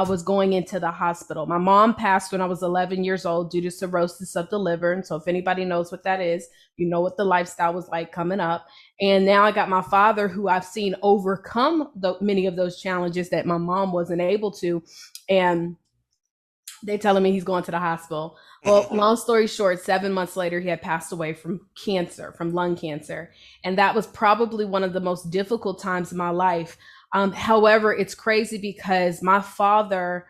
was going into the hospital. My mom passed when I was 11 years old due to cirrhosis of the liver. And so if anybody knows what that is, you know what the lifestyle was like coming up. And now I got my father, who I've seen overcome many of those challenges that my mom wasn't able to. And they telling me he's going to the hospital. Well, long story short, 7 months later, he had passed away from cancer, from lung cancer. And that was probably one of the most difficult times in my life. However, it's crazy because my father,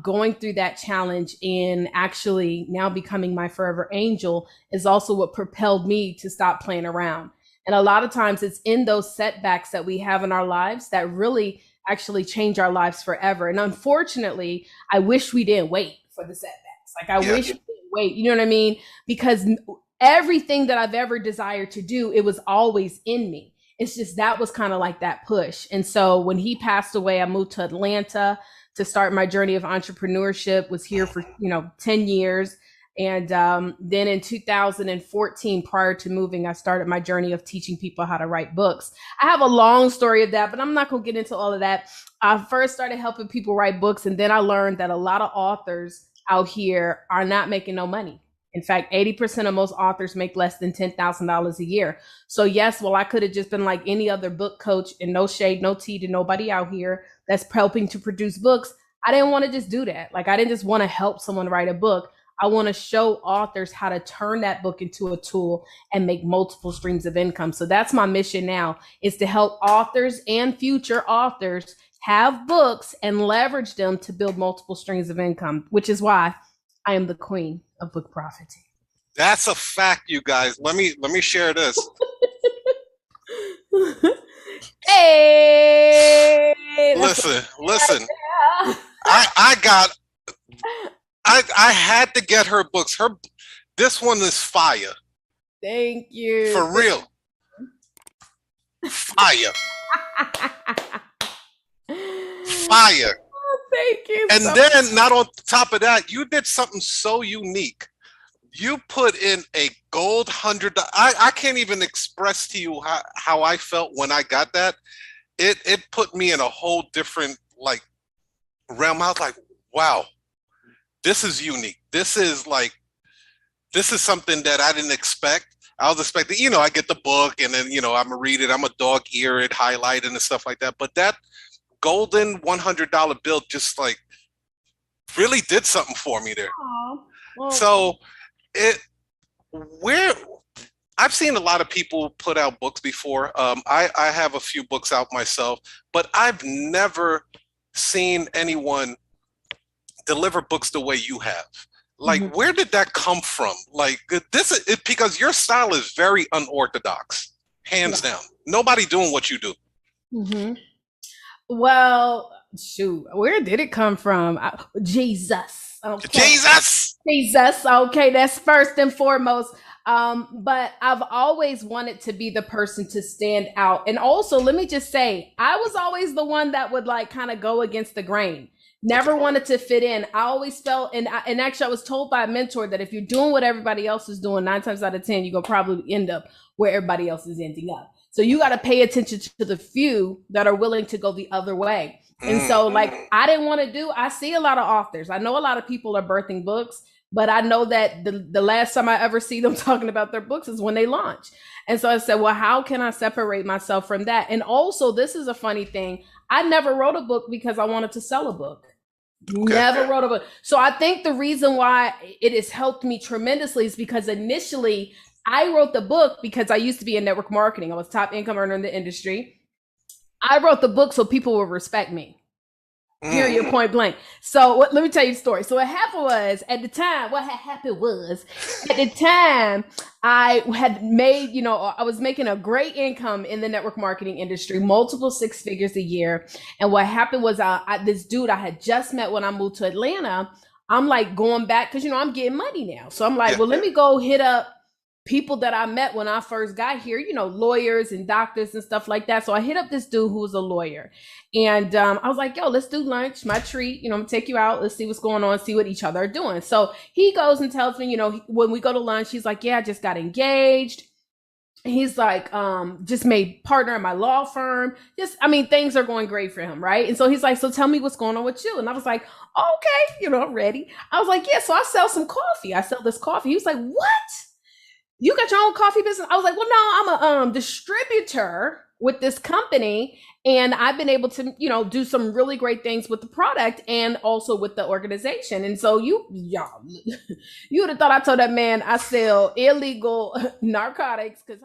going through that challenge and actually now becoming my forever angel, is also what propelled me to stop playing around. And a lot of times it's in those setbacks that we have in our lives that really actually change our lives forever. And unfortunately, I wish we didn't wait for the setbacks. Like I wish we didn't wait, you know what I mean? Because everything that I've ever desired to do, it was always in me. It's just that was kind of like that push. And so when he passed away, I moved to Atlanta to start my journey of entrepreneurship, was here for, 10 years. And then in 2014, prior to moving, I started my journey of teaching people how to write books. I have a long story of that, but I'm not going to get into all of that. I first started helping people write books, and then I learned that a lot of authors out here are not making no money. In fact, 80% of most authors make less than $10,000 a year. So yes, well, I could have just been like any other book coach, and no shade, no tea to nobody out here that's helping to produce books. I didn't want to just do that. Like, I didn't just want to help someone write a book. I want to show authors how to turn that book into a tool and make multiple streams of income. So that's my mission now, is to help authors and future authors have books and leverage them to build multiple streams of income, which is why I am the queen of book profiting. That's a fact, you guys. Let me share this. Hey, listen. I had to get her books. This one is fire. Thank you. For real. Fire. Fire. Oh, thank you. And then, not on top of that, you did something so unique. You put in a gold $100. I can't even express to you how I felt when I got that. It put me in a whole different realm. I was like, wow, this is unique. This is something that I didn't expect. I was expecting, I get the book and then, I'm gonna read it. I'm a dog ear it, highlight it and stuff like that. But that golden $100 bill just really did something for me there. Well, so I've seen a lot of people put out books before. I have a few books out myself, but I've never seen anyone deliver books the way you have. Where did that come from? Because your style is very unorthodox, hands down. Nobody doing what you do. Mm-hmm. Well, shoot, where did it come from? Jesus. Okay. Jesus. Okay, that's first and foremost. But I've always wanted to be the person to stand out. And also, let me just say, I was always the one that would kind of go against the grain. Never wanted to fit in. I always felt, and actually I was told by a mentor that if you're doing what everybody else is doing, 9 times out of 10, you're going to probably end up where everybody else is ending up. So you got to pay attention to the few that are willing to go the other way. And so I didn't want to I see a lot of authors. I know a lot of people are birthing books, but I know that the last time I ever see them talking about their books is when they launch. And so I said, well, how can I separate myself from that? And also, this is a funny thing. I never wrote a book because I wanted to sell a book. Okay. Never wrote a book. So I think the reason why it has helped me tremendously is because initially I wrote the book because I used to be in network marketing. I was top income earner in the industry. I wrote the book so people would respect me. Period, point blank. So let me tell you the story. So what happened was, at the time I had made, I was making a great income in the network marketing industry, multiple 6 figures a year. And what happened was this dude I had just met when I moved to Atlanta, I'm going back because, I'm getting money now. So I'm well, let me go hit up people that I met when I first got here, lawyers and doctors and stuff like that. So I hit up this dude who was a lawyer, and I was like, yo, let's do lunch, my treat, I'm gonna take you out. Let's see what's going on, see what each other are doing. So he goes and tells me, when we go to lunch, he's like, yeah, I just got engaged. He's like, just made partner in my law firm. Just, I mean, things are going great for him, right? And so he's like, so tell me what's going on with you. And I was like, okay, I'm ready. I was like, yeah, so I sell some coffee. I sell this coffee. He was like, what? You got your own coffee business? I was like, well, no, I'm a distributor with this company, and I've been able to, do some really great things with the product and also with the organization. And so y'all, you would have thought I told that man I sell illegal narcotics because